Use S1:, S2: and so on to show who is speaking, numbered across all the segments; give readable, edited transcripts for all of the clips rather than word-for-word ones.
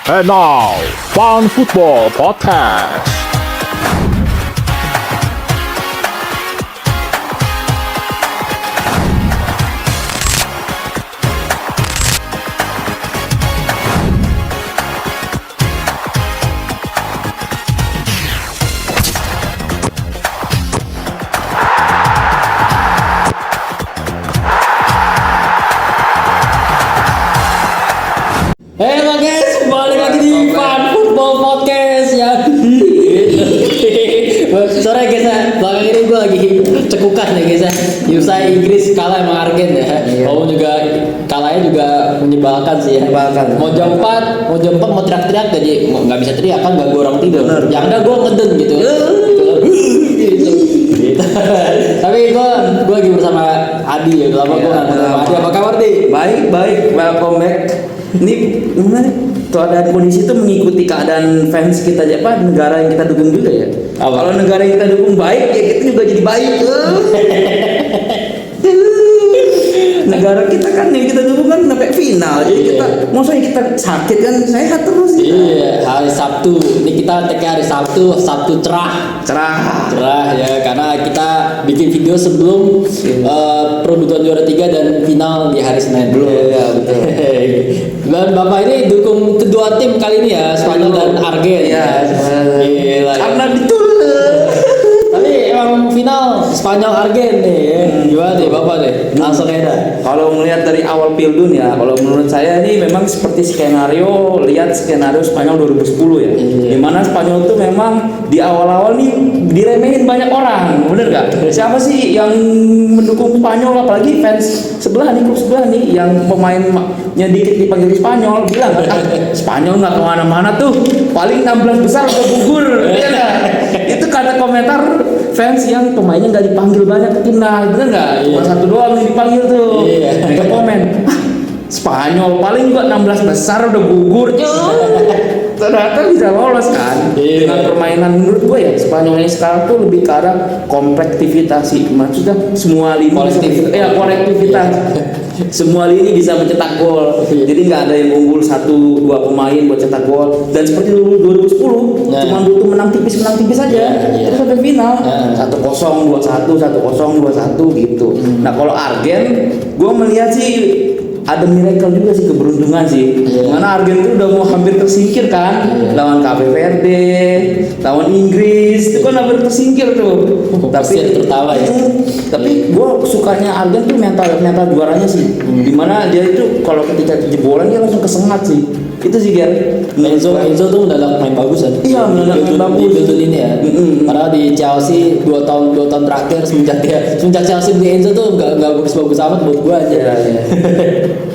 S1: And now, Fun Football Podcast.
S2: Halo guys, balik lagi di Fun Football Podcast ya. Sorry guys ya, belakangan ini gue lagi cekukan ya guys ya. Usai Inggris kalah sama Argen ya. Kamu juga kalahnya juga menyebalkan sih ya. Mau jam 4 mau teriak-teriak jadi nggak bisa teriak kan, nggak gue orang tidur. Yang ada gue ngeden gitu. Gitu. Tapi gue lagi bersama Adi ya. Udah lama gue nggak ketemu Adi. Apa kabar Di?
S3: Baik, welcome back. Ini gimana? Keadaan kondisi itu mengikuti keadaan fans kita aja, apa negara yang kita dukung juga ya. Kalau negara yang kita dukung baik, ya kita juga jadi baik. Negara kita kan yang kita dukung kan sampai final, jadi kita, maksudnya kita sakit kan sehat terus.
S2: Iya, hari Sabtu. Ini kita take hari Sabtu cerah ya, karena kita bikin video sebelum perebutan juara 3 dan final di hari Senin.
S3: Iya, betul.
S2: Dan Bapak ini dukung kedua tim kali ini ya, Spanyol dan Argen.
S3: Iya.
S2: Gila.
S3: Karena betul.
S2: Tapi emang final Spanyol Argen nih. Gimana nih Bapak nih? Langsung aja.
S3: Kalau melihat dari awal Piala ya, kalau menurut saya ini memang seperti skenario Spanyol 2010 ya. Dimana Spanyol itu memang di awal-awal nih diremehin banyak orang, bener gak? Siapa sih yang mendukung Spanyol, apalagi fans sebelah nih, klub sebelah nih, yang pemainnya dikit dipanggil Spanyol, bilang Spanyol nggak kemana-mana tuh, paling 16 besar udah gugur, ya gak? Itu karena komentar fans yang pemainnya nggak dipanggil banyak ke timnas, bener nggak? Cuma satu doang yang dipanggil tuh. Mereka komen, Spanyol paling juga 16 besar udah gugur. Ternyata bisa lolos kan dengan permainan. Menurut gue ya Spanyol yang sekarang tuh lebih ke arah komplektivitas sih, maksudnya semua lini kolektivitas. Semua lini bisa mencetak gol, jadi nggak ada yang unggul 1-2 pemain buat cetak gol. Dan seperti dulu 2010 cuma butuh menang tipis aja, terus sampai final 1-0, 2-1, 1-0, 2-1 gitu. Nah kalau Argen, gue melihat sih ada miracle juga sih, keberuntungan sih. Karena Argen tuh udah mau hampir tersingkir kan, lawan Cape Verde, lawan Inggris, itu kan hampir tersingkir tuh. Tapi
S2: tertawa ya.
S3: Tapi gue sukanya Argen tuh mental juaranya sih. Dimana dia itu kalau ketika jebolan dia langsung kesengat sih. Itu sih Ger.
S2: Enzo tuh mendadak main bagus kan?
S3: Iya, mendadak main bagus
S2: di Belgium ini ya. Padahal di Chelsea 2 tahun terakhir semenjak Chelsea beli Enzo tuh nggak bagus amat buat gua aja.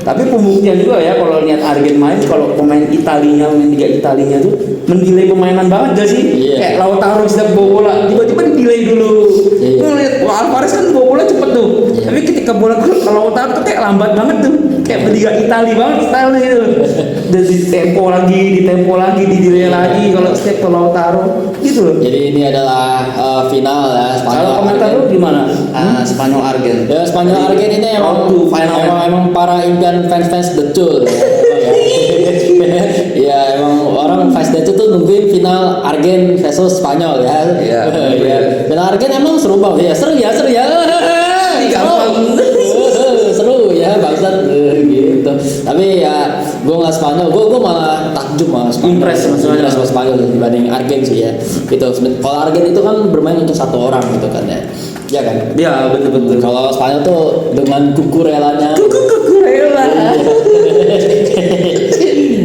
S3: Tapi pembuktian juga ya kalau lihat Argen main, kalau pemain Liga Italinya tuh mendelay permainan banget gak sih? Kayak Lautaro setiap bawa bola tiba-tiba delay dulu. Lihat Alvarez kan bawa bola cepet tuh. Tapi ketika bola ke Lautaro tuh kayak lambat banget tuh. Kayak Liga Itali banget stylenya gitu. Dan di tempo lagi, di delay lagi kalau setiap ke Lautaro gitu loh.
S2: Jadi ini adalah final ya, Spanyol.
S3: Kalau komentar lu gimana? Spanyol Argen.
S2: Ya Spanyol Argen ini emang para impian fans betul. Ya emang orang fans Deco tuh nungguin final Argen versus Spanyol ya. Final Argen emang seru banget ya, seru ya. Seru ya bangsat gitu. Tapi ya gue nggak Spanyol, gue malah takjub
S3: impress
S2: sama Spanyol dibanding Argen sih ya. Gitu. Kalau Argen itu kan bermain untuk satu orang gitu kan ya. Ya kan?
S3: Iya betul.
S2: Kalau Spanyol tuh dengan kukurelanya.
S3: Kukurela.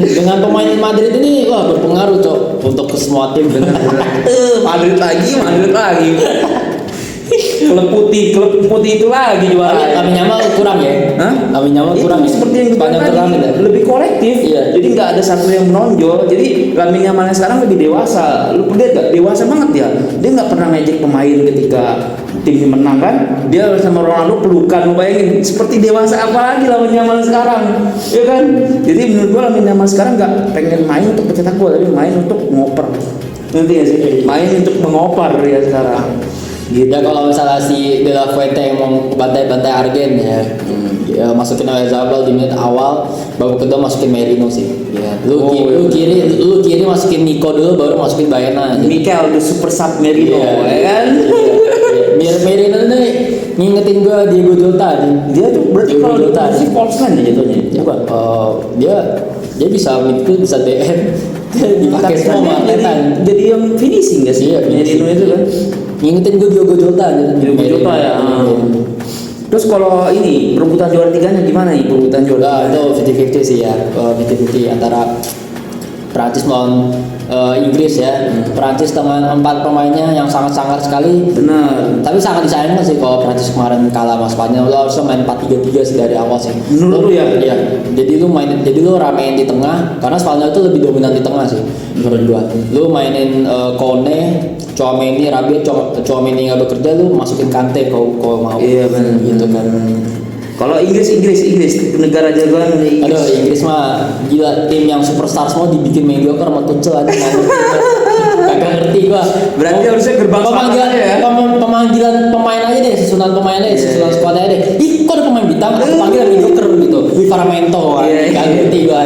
S2: Dengan pemain Madrid ini wah berpengaruh cok untuk ke semua tim.
S3: Madrid lagi. Klub putih itu lagi juara.
S2: Kami nyaman kurang ya. Kami nyaman kurang.
S3: Itu seperti yang kita tadi, lebih kolektif. Jadi nggak ada satu yang menonjol. Jadi Lamine Yamal sekarang lebih dewasa. Lu lihat gak? Dewasa banget ya. Dia nggak pernah ngejek pemain ketika timnya menang kan. Dia sama Ronaldo pelukan. Lu bayangin seperti dewasa apa lagi Lamine Yamal sekarang, ya kan? Jadi menurut gua Lamine Yamal sekarang nggak pengen main untuk mencetak gol, tapi main untuk ngoper. Ngerti gak sih? Main untuk mengoper ya sekarang. Gitu.
S2: Ya kalau misalnya si De La Fuente yang mau bantai-bantai Argen ya, ya masukin Oyarzabal di menit awal, babak kedua masukin Merino sih. Ya, lu kiri masukin Nico dulu, baru masukin Baena.
S3: Mikel the super sub Merino, ya kan?
S2: Merino nih ngingetin gua Diego Jota.
S3: Dia tuh berarti
S2: Diego
S3: kalau
S2: Jota
S3: si false nine ya jatuhnya. Bukan.
S2: Dia bisa midfield, bisa DM. Dipakai
S3: Tapi
S2: semua
S3: kan dia
S2: marketan.
S3: jadi yang finishing gak sih?
S2: Iya,
S3: Merino itu kan.
S2: Ngingetin gue Diogo Jota aja.
S3: Diogo Jota ya. Terus kalau ini perebutan juara tiganya gimana nih perebutan juara?
S2: Nah, itu 50-50 sih ya. 50-50 antara Prancis melawan Inggris ya. Prancis dengan 4 pemainnya yang sangat sangar sekali.
S3: Benar.
S2: Tapi sangat disayangkan sih kalau Prancis kemarin kalah sama Spanyol. Lo harusnya main 4-3-3 sih dari awal sih.
S3: Menurut lu ya?
S2: Iya. Jadi lu ramein di tengah karena Spanyol itu lebih dominan di tengah sih menurut gua. Lu mainin Kone, Tchouaméni, Rabiot, Tchouaméni nggak bekerja, lu masukin Kante kalau mau.
S3: Iya benar.
S2: Gitu kan.
S3: Kalau Inggris negara jagoan dari
S2: Aduh, Inggris mah gila, tim yang superstar semua dibikin mediocre sama Tuchel aja nggak ngerti. Kagak ngerti gua.
S3: Berarti harusnya gerbang
S2: pemanggilan
S3: selatan aja ya?
S2: Pemanggilan pemain aja deh, susunan pemain aja, susunan squad aja deh. Ih, kok ada pemain bintang? Aku panggil mediocre gitu. Livramento,
S3: Iya.
S2: nggak ngerti gua.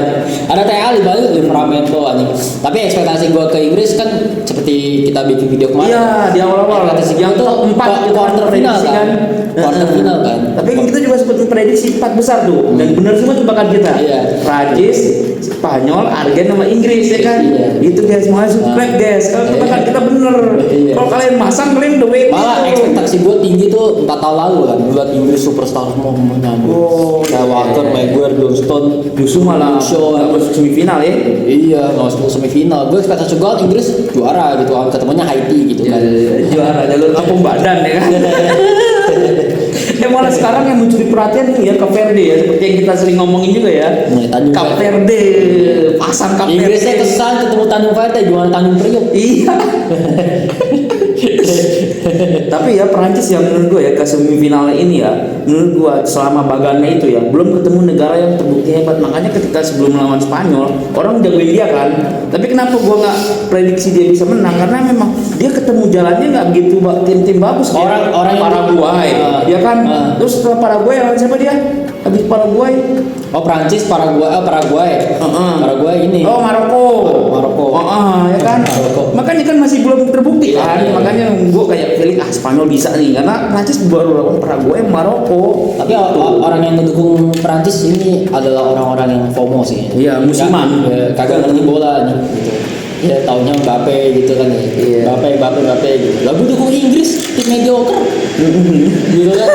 S2: Ada TA balik Livramento anjing. Tapi ekspektasi gua ke Inggris kan seperti kita bikin video kemarin.
S3: Iya, di awal-awal
S2: Ekspektasi
S3: yang
S2: gua tuh
S3: top 4 gitu
S2: quarter final
S3: prediksi
S2: kan. Quarter final kan.
S3: Tapi kita juga sempat memprediksi 4 besar tuh dan benar semua tebakan kita.
S2: Iya.
S3: Prancis, Spanyol, Argen sama Inggris ya kan.
S2: Iya.
S3: Itu guys, semuanya subscribe guys. Kalau tebakan kita bener.
S2: Iya.
S3: Kalau kalian masang kalian udah wait.
S2: Malah ekspektasi gue tinggi tuh 4 tahun lalu kan. Gue liat Inggris superstar semua pemainnya.
S3: Oh,
S2: Kayak Walker, Maguire, Johnston,
S3: justru malah
S2: Shaw.
S3: nggak masuk semifinal ya.
S2: Iya, nggak masuk semifinal. Gue ekspektasi gue Inggris juara gitu kan. Ketemunya Haiti gitu kan.
S3: Juara jalur kampung badan ya kan. Malah sekarang yang mencuri perhatian nih ya Cape Verde ya, seperti yang kita sering ngomongin juga ya. Cape Verde, pasang Cape Verde.
S2: Inggrisnya kesan ketemu Tanjung Verde, gimana Tanjung Priok?
S3: Iya. Tapi ya Perancis yang menurut gue ya ke semifinal ini ya, menurut gue selama bagannya itu ya belum ketemu negara yang terbukti hebat. Makanya ketika sebelum melawan Spanyol orang jagoin dia kan. Tapi kenapa gue nggak prediksi dia bisa menang? Karena memang dia ketemu jalannya nggak begitu tim-tim bagus.
S2: Orang yang
S3: Paraguay, ya kan. Terus setelah Paraguay lawan siapa dia? Habis Paraguay.
S2: Oh Prancis, Paraguay. Paraguay ini.
S3: Oh Maroko. Ya kan.
S2: Maroko.
S3: Makanya kan masih belum terbukti kan.
S2: Iya.
S3: Makanya gue kayak feeling Spanyol bisa nih karena Prancis baru lawan Paraguay, Maroko.
S2: Tapi orang yang mendukung Prancis ini adalah orang-orang yang FOMO sih.
S3: Iya, musiman.
S2: Kagak ngerti bola nih gitu. Ya taunya Mbappe gitu kan ya.
S3: Iya.
S2: Mbappe gitu. Lalu dukung Inggris, tim mediocre. Gitu kan.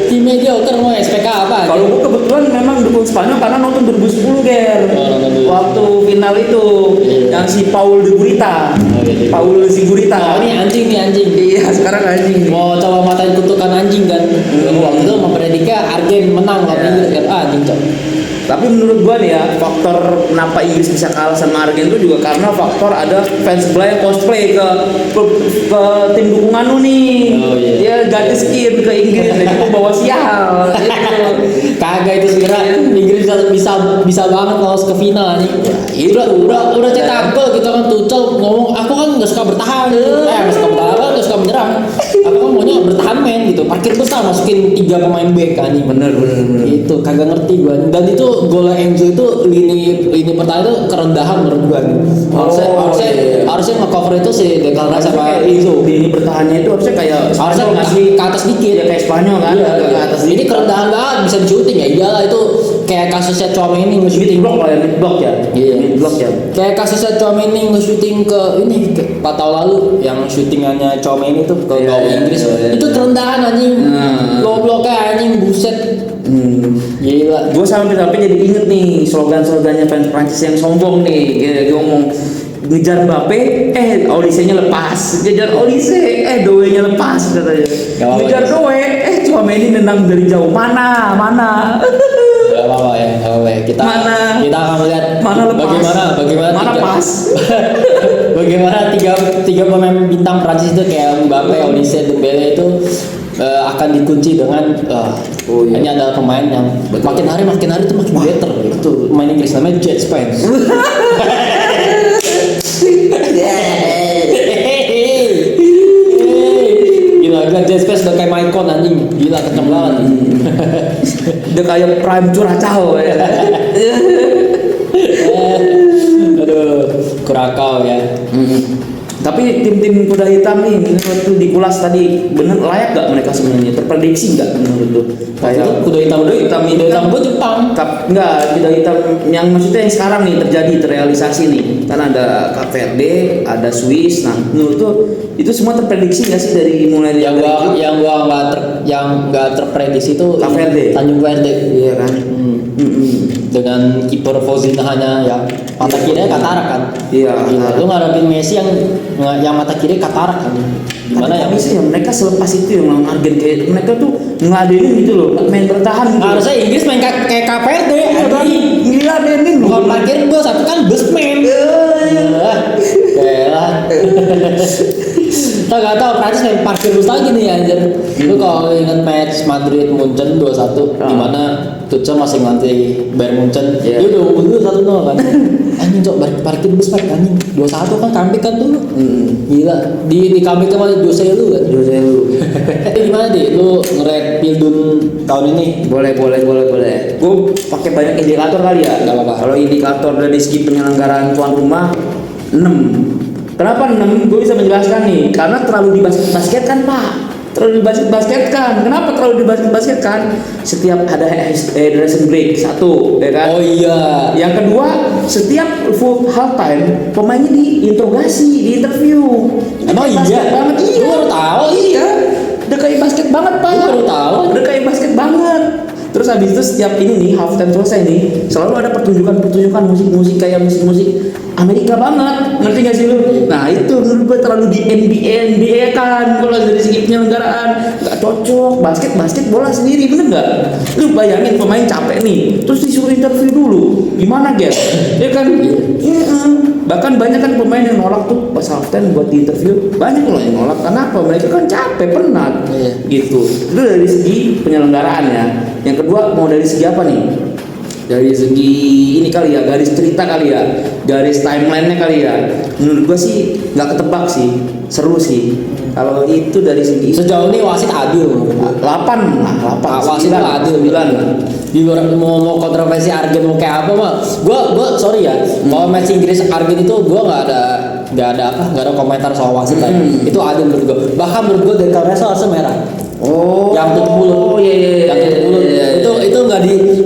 S2: Tim mediocre mau SPK apa?
S3: Kalau gue kebetulan memang dukung Spanyol karena nonton 2010 Ger. Waktu final itu yang si Paul de Gurita. Paul Sigurita.
S2: Oh, ini anjing.
S3: Iya, sekarang anjing.
S2: Mau coba matain kutukan anjing kan. Waktu itu memprediknya Argen menang lawan Inggris kan. Anjing cok.
S3: Tapi menurut gua nih ya, faktor kenapa Inggris bisa kalah sama Argen itu juga karena faktor ada fans bola yang cosplay ke tim dukungan lu nih.
S2: Oh, iya.
S3: Dia ganti skin ke Inggris dan itu bawa sial. Gitu.
S2: Kagak itu segera Inggris bisa banget lolos ke final nih.
S3: Itu
S2: Udah cetak gol gitu kan Tuchel ngomong aku kan nggak suka bertahan. Nggak suka bertahan, nggak suka menyerang. Aku kan maunya bertahan main gitu. Parkir besar masukin 3 pemain back kan.
S3: bener.
S2: Itu kagak ngerti gua. Dan itu gol Enzo itu lini pertahanan itu kerendahan menurut gua. Harusnya nge-cover itu si Declan Rice sama Enzo.
S3: Di pertahanannya itu harusnya kayak
S2: Harusnya
S3: ngasih
S2: ke atas dikit.
S3: ya kayak Spanyol kan,
S2: Iya,
S3: ke atas
S2: ini
S3: dikit.
S2: kerendahan banget bisa di shooting ya. Iyalah itu kayak kasusnya Tchouaméni nge-shooting.
S3: Mid block lah ya, mid block ya.
S2: Iya.
S3: Mid block ya.
S2: Kayak kasusnya Tchouaméni nge-shooting ke ini 4 tahun lalu yang shootingannya Tchouaméni itu ke
S3: Iya,
S2: gawang
S3: iya,
S2: Inggris.
S3: iya.
S2: Itu kerendahan anjing. Blok-bloknya anjing buset. Gila.
S3: Gue sampai jadi inget nih slogan-slogannya fans Prancis yang sombong nih. Dia ngomong ngejar Mbappe, Olise-nya lepas. Ngejar Olise, Doe-nya lepas katanya.
S2: Gak apa-apa.
S3: Ngejar Doe, Tchouaméni nendang dari jauh. Mana?
S2: Gak apa-apa ya, gak apa-apa ya. Kita akan melihat
S3: Mana lepas? Mana pas?
S2: Bagaimana tiga pemain bintang Prancis itu kayak Mbappe, Olise, Dembele itu akan dikunci dengan ini adalah pemain yang makin hari itu makin better gitu. Pemain Inggris namanya Jet Spence. Gila Harga J-Space udah kayak Maicon anjing. Gila kenceng banget.
S3: Udah kayak prime curacao ya.
S2: Aduh, Kurakau ya.
S3: Tapi tim-tim kuda hitam nih menurut tuh di Kulas tadi bener layak gak mereka sebenarnya? Terprediksi gak menurut tuh? Kayak
S2: Kuda hitam gue Jepang.
S3: Enggak, kuda hitam yang maksudnya yang sekarang nih terjadi terrealisasi nih. Kan ada Cape Verde, ada Swiss. Nah, menurut tuh itu semua terprediksi gak sih dari mulai
S2: yang gua nggak terprediksi itu
S3: Cape Verde.
S2: Tanjung Verde.
S3: Iya kan?
S2: Dengan kiper Fauzinhanya ya mata kiri katarak kan.
S3: Iya.
S2: Lu ngarepin Messi yang mata kiri katarak kan. Gimana ya?
S3: Bisa ya mereka selepas itu yang lawan Argen kayak mereka tuh ngeladenin gitu loh, main bertahan gitu.
S2: Harusnya Inggris main kayak KPRD
S3: ngeladenin
S2: bukan parkir bus tapi kan busman. Kita gak tau Prancis main parkir bus lagi nih anjir. Lu kalau inget match Madrid Munchen 2-1 dimana Tuchel masih ngelatih Bayern Munchen. Dia udah unggul 1-0 kan. Anjing cok parkir bus pakai anjing 2-1 kan comeback kan tuh. Gila di comeback sama Jose lu kan. Gimana deh lu nge-rate Pildun tahun ini?
S3: Boleh. Gue pakai banyak indikator kali ya.
S2: Gak apa-apa.
S3: Kalau indikator dari segi penyelenggaraan tuan rumah 6. Kenapa 6? Gue bisa menjelaskan nih. Karena terlalu dibasket kan Pak. Terlalu dibasket kan. Kenapa terlalu dibasket kan? Setiap ada hydration break 1, ya kan?
S2: Oh iya.
S3: Yang kedua, setiap full half time pemainnya diinterogasi, diinterview.
S2: Emang iya?
S3: Banget iya.
S2: Gue baru tahu.
S3: Iya. Udah kayak basket banget Pak.
S2: Gue baru tahu.
S3: Udah kayak basket banget. Terus habis itu setiap ini nih half time selesai nih selalu ada pertunjukan musik kayak musik Amerika banget, ngerti gak sih lu? Nah itu menurut gue terlalu di NBA kan kalau dari segi penyelenggaraan nggak cocok. Basket bola sendiri bener nggak? Lu bayangin pemain capek nih terus disuruh interview dulu gimana guys? Ya kan? Bahkan banyak kan pemain yang nolak tuh pas half time buat di interview, banyak loh yang nolak. Kenapa? Mereka kan capek, penat gitu. Itu dari segi penyelenggaraan ya. Yang kedua mau dari segi apa nih? Dari segi ini kali ya, garis cerita kali ya, garis timelinenya kali ya. Menurut gua sih nggak ketebak sih, seru sih. Kalau itu dari segi
S2: sejauh ini wasit adil.
S3: 8
S2: wasit adil
S3: 9.
S2: Di luar mau kontroversi Argen mau kayak apa mah, gua sorry ya. Kalau match Inggris Argen itu gua nggak ada komentar soal wasit lagi. Itu adil menurut gua. Bahkan menurut gua dari Carrasco harusnya merah.
S3: Oh,
S2: yang tutup mulut.
S3: Iya.
S2: Yang tutup mulut. Itu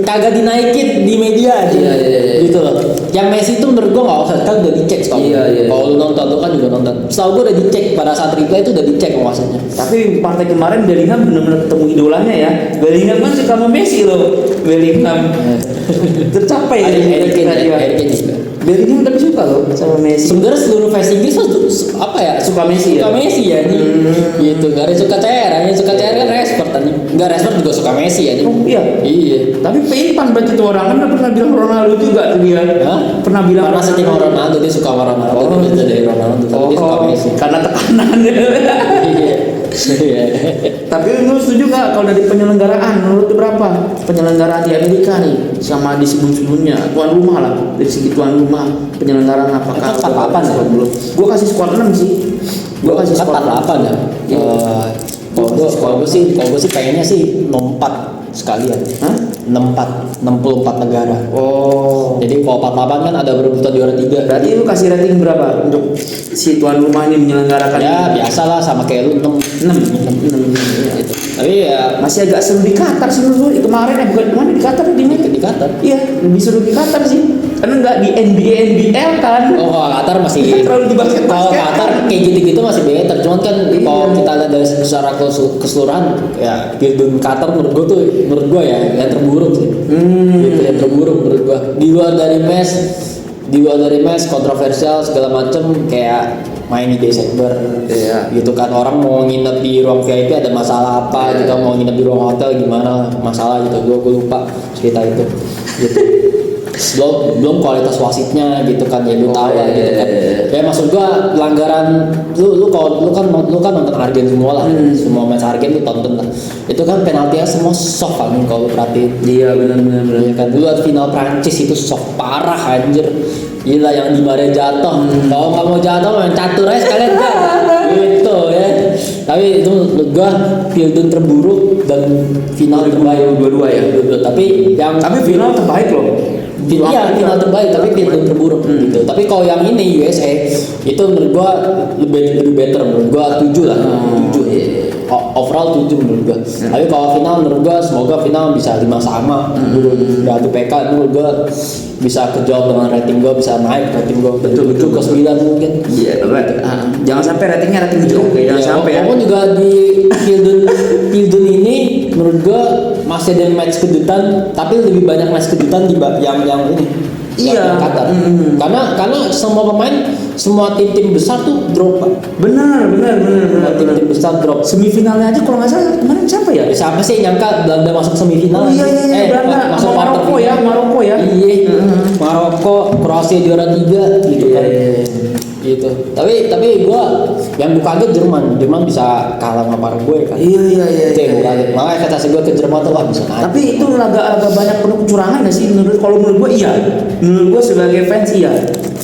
S2: kagak dinaikin di media aja.
S3: Iya.
S2: Gitu loh. Yang Messi itu menurut gua enggak offside kan udah dicek kalau.
S3: Iya.
S2: Kalau lu nonton lu kan juga nonton. Setahu gua udah dicek pada saat replay itu udah dicek wasitnya.
S3: Tapi partai kemarin Bellingham benar-benar ketemu idolanya ya. Bellingham kan suka sama Messi loh. Bellingham tercapai.
S2: Harry Kane juga.
S3: Bellingham tapi suka loh sama Messi.
S2: Sebenarnya seluruh fans Inggris apa ya
S3: suka Messi
S2: ya nih. Gitu nggak ada suka CR, yang suka CR kan Rashford tadi. Nggak Rashford juga suka Messi ya nih.
S3: Oh iya. Tapi peinpan berarti itu orang kan pernah bilang Ronaldo juga tuh dia. Pernah bilang
S2: karena setting Ronaldo, dia suka sama Ronaldo. Dia dari Ronaldo tapi dia suka Messi.
S3: Karena tekanan. Iya. Tapi lu setuju nggak kalau dari penyelenggaraan menurut lu berapa penyelenggaraan di Amerika nih sama di sebelum-sebelumnya tuan rumah lah, dari segi tuan rumah penyelenggaraan apakah
S2: 4-8 ya?
S3: Belum. Gua kasih skor 6 sih. Gua kasih skor
S2: 4-8 ya. Kalau gue sih pengennya sih 4 sekalian. 64 negara.
S3: Oh.
S2: Jadi kalau 48 kan ada berebutan juara 3.
S3: Berarti lu kasih rating berapa untuk si tuan rumah ini menyelenggarakan?
S2: Ya biasalah sama kayak lu 6. Gitu. Tapi ya
S3: masih agak seru di Qatar sih menurut gue. Kemarin bukan kemana di Qatar
S2: di Qatar.
S3: Iya, lebih seru di Qatar sih. Karena nggak di NBL kan.
S2: Oh, Qatar masih
S3: terlalu di basket.
S2: Kalau Qatar kayak gitu-gitu masih better. Cuman kan kalau kita lihat dari secara keseluruhan ya Pildun Qatar menurut gue ya yang terburuk sih. Gitu yang terburuk menurut gue. Di luar dari match kontroversial segala macem kayak main di Desember, gitu kan orang mau nginep di ruang VIP ada masalah apa, gitu mau nginep di ruang hotel gimana masalah gitu, gue lupa cerita itu, gitu. belum kualitas wasitnya gitu kan ya lu tahu gitu kan. Ya maksud gua pelanggaran lu kan nonton Argen semua lah. Semua match Argen lu tonton lah. Itu kan penaltinya semua soft kan kalau lu perhatiin.
S3: Iya benar.
S2: Ya kan dulu final Prancis itu soft parah anjir. Gila yang Di Maria jatuh. Kalau nggak mau jatuh main catur aja sekalian kan. Gitu ya. Tapi itu menurut gua Pildun terburuk dan final terbaik.
S3: 2022 ya.
S2: Tapi yang
S3: Final terbaik loh.
S2: Iya, final terbaik tapi Pildun terburuk gitu. Tapi kalau yang ini USA itu menurut gua lebih better, menurut gua 7 lah. 7. Overall 7 menurut gua. Tapi kalau final menurut gua semoga final bisa 5 sama. Berarti PK menurut gua bisa kejauh dengan rating gua, bisa naik rating gua betul 7 ke 9 mungkin.
S3: Iya, jangan sampai ratingnya rating jauh kayak jangan sampai ya.
S2: Walaupun juga di Pildun ini menurut gua masih ada match kejutan, tapi lebih banyak match kejutan di yang ini.
S3: Iya.
S2: Yang Qatar. Karena semua pemain, semua tim-tim besar tuh drop, Pak.
S3: Benar.
S2: Semua tim-tim besar drop.
S3: Semifinalnya aja kalau nggak salah kemarin siapa ya?
S2: Siapa sih yang nyangka Belanda masuk semifinal?
S3: Oh, iya, Belanda
S2: masuk
S3: sama
S2: quarter
S3: Maroko ya.
S2: Iya. Maroko, Kroasia juara 3 gitu kan. Gitu. Tapi gua yang gua kaget Jerman bisa kalah sama Paraguay kan.
S3: Iya.
S2: Itu yang gua kaget. Makanya kata gua ke Jerman tuh wah bisa naik.
S3: Tapi itu agak banyak penuh kecurangan nggak sih kalau menurut gua iya. Menurut gua sebagai fans iya.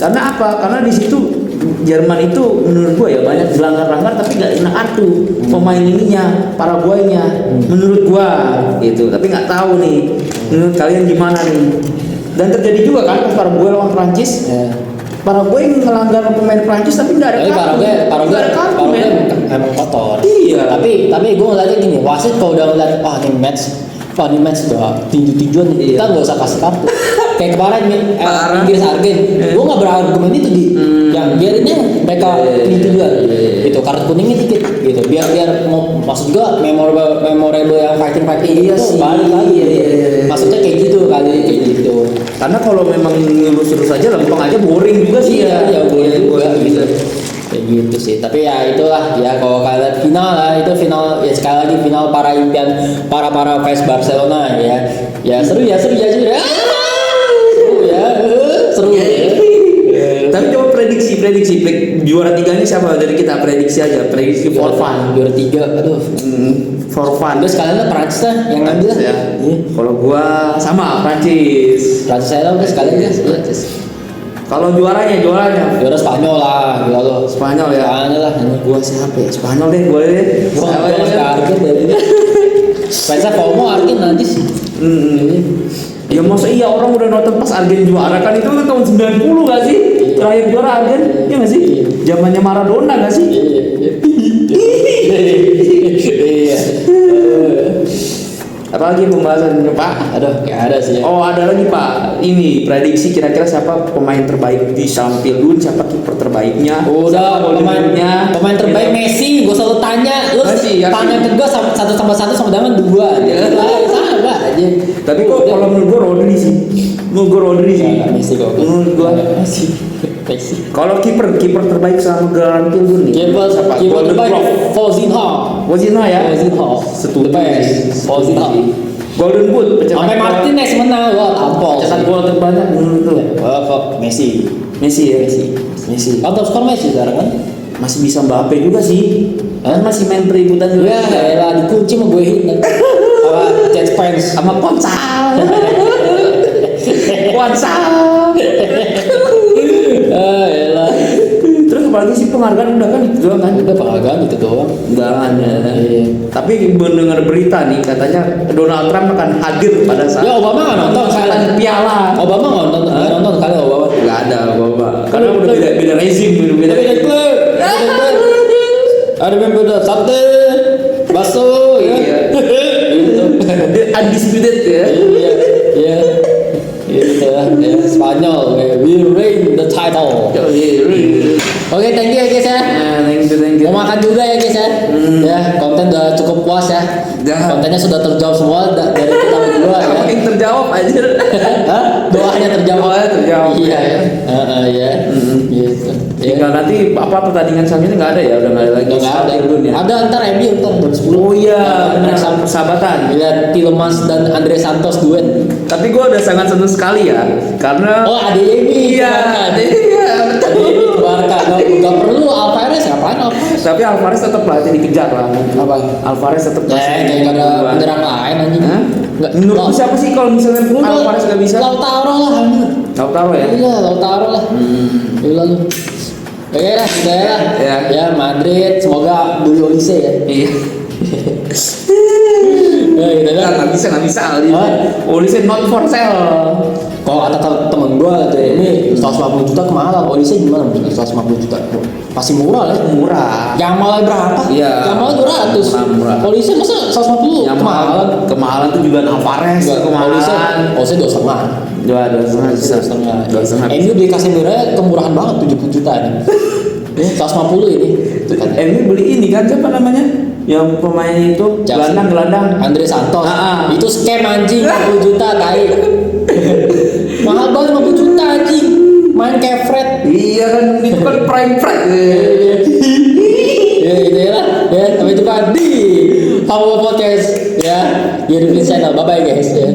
S3: Karena apa? Karena di situ Jerman itu menurut gua ya banyak dilanggar-langgar tapi nggak kena kartu pemain ininya Paraguaynya menurut gua gitu. Tapi nggak tahu nih menurut kalian gimana nih. Dan terjadi juga kan pas Paraguay lawan Prancis. Paraguay melanggar pemain Prancis tapi nggak ada kartu.
S2: Paraguay emang kotor.
S3: Iya.
S2: Tapi gue ngeliatnya gini, wasit kalau udah ngeliat ini match udah tinju-tinjuan, kita nggak usah kasih kartu. Kayak kemarin Inggris Argen, gue nggak berargumen itu di yang biarinnya mereka tinju-tinjuan, gitu kartu kuningnya dikit, gitu biar maksud gue memorable yang fighting itu balik lagi. Maksudnya kayak gitu kali kayak gitu.
S3: Karena kalau memang lurus-lurus aja lempeng aja boring juga sih
S2: ya boring juga gitu. Kayak gitu sih. Tapi ya itulah ya kalau kalian final lah itu final ya sekali lagi final para impian para fans Barcelona ya. Ya seru ya. Seru ya.
S3: Tapi coba prediksi juara 3 ini siapa dari kita prediksi aja prediksi for fun
S2: juara 3 aduh
S3: for fun.
S2: Terus kalian Prancis lah yang ngambil lah.
S3: Ya. Kalau gua sama Prancis
S2: saya lah sekalian ya.
S3: Kalau juara
S2: Spanyol lah gila lo.
S3: Spanyol ya.
S2: Spanyol lah.
S3: Gua siapa ya? Spanyol deh, boleh deh.
S2: Gua Argen deh. Spanyol FOMO Argen nanti sih.
S3: Ya masa iya orang udah nonton pas Argen juara kan itu tahun 90 gak sih? Terakhir juara Argen, ya gak sih? Zamannya Maradona gak sih?
S2: Iya.
S3: Apalagi pembahasannya Pak?
S2: Aduh, nggak ada sih.
S3: Oh ada lagi Pak. Ini prediksi kira-kira siapa pemain terbaik di Sampildun, siapa kiper terbaiknya?
S2: Udah pemain terbaik Messi. Gue selalu tanya, lu tanya ke gue satu sama dengan 2 aja. Sama aja.
S3: Tapi kok kalau menurut gue Rodri sih.
S2: Messi kok.
S3: Menurut gue
S2: Messi.
S3: Kalau kiper terbaik sama gelaran Pildun nih.
S2: Kiper terbaik Fauzinho
S3: ya.
S2: Setuju. Fauzinho.
S3: Golden Boot.
S2: Sampai Martinez menang, wah tampol.
S3: Cetak gol terbanyak menurut lu.
S2: Messi. Atau skor Messi sekarang kan?
S3: Masih bisa Mbappe juga sih. Kan masih main peributan juga.
S2: Ya, lah dikunci sama gue hit. Sama Jet Spence
S3: sama Ponsal.
S2: Elah.
S3: Terus apalagi sih penghargaan udah kan itu doang kan?
S2: Udah penghargaan itu doang.
S3: Tapi mendengar berita nih katanya Donald Trump akan hadir pada saat.
S2: Ya Obama nggak nonton sekali.
S3: Piala.
S2: Obama nggak nonton kali Obama.
S3: Nggak ada Obama. Karena udah beda rezim, beda
S2: klub. Ada yang beda sate, bakso, ya.
S3: Undisputed ya.
S2: Iya. Gitu ya, Spanyol, we reign the title. Oke, thank you ya guys ya.
S3: Thank you.
S2: Mau makan juga ya guys ya. Ya, konten udah cukup puas ya. Kontennya sudah terjawab semua dari kita berdua ya.
S3: Makin terjawab aja.
S2: Doanya terjawab. Iya. Iya. Gitu.
S3: Tinggal nanti apa pertandingan selanjutnya nggak ada ya, udah nggak ada lagi.
S2: Nggak ada.
S3: Ya.
S2: Ada ntar MU ntar jam 10.
S3: Oh iya, benar persahabatan.
S2: Lihat Tielemans dan Andre Santos duet.
S3: Tapi gue udah sangat senang sekali ya, karena
S2: Adeyemi.
S3: Iya,
S2: Adeyemi Barca. Nggak perlu Alvarez, ngapain Alvarez?
S3: Tapi Alvarez tetap pelatih dikejar lah.
S2: Apa?
S3: Alvarez tetap.
S2: Kayak nggak ada penyerang lain anjing.
S3: Menurut siapa sih kalau misalnya Alvarez nggak bisa?
S2: Lautaro lah.
S3: Lautaro ya?
S2: Iya, Lautaro lah. Gila lu. Oke lah, udah lah.
S3: Ya.
S2: Ya Madrid, semoga beli Olise ya.
S3: Iya.
S2: Ya gitu kan.
S3: Nggak bisa
S2: Hah?
S3: Olise not for sale.
S2: Kalau kata temen gue tuh ini 150 juta kemahalan. Olise gimana? 150 juta pasti murah ya.
S3: Murah.
S2: Yamalnya berapa?
S3: Iya.
S2: Yamalnya 200.
S3: Murah.
S2: Olise masa 150
S3: Yang
S2: kemahalan?
S3: kemahalan tuh juga Alvarez kemahalan.
S2: Olise 2,5.
S3: Dua setengah bisa. 2,5.
S2: MU beli Casemiro kemurahan banget 70 juta nih. Ini 150 ini. Tuh kan.
S3: MU beli ini kan siapa namanya? Yang pemain itu
S2: Chelsea.
S3: gelandang.
S2: Andre Santos.
S3: Ah.
S2: Itu scam anjing 50 juta tai. Mahal banget 50 juta anjing. Main kayak Fred.
S3: Iya kan itu kan prime Fred.
S2: Ya gitu ya lah. Ya, sampai jumpa di Power Podcast ya. Di Channel. Bye bye guys ya.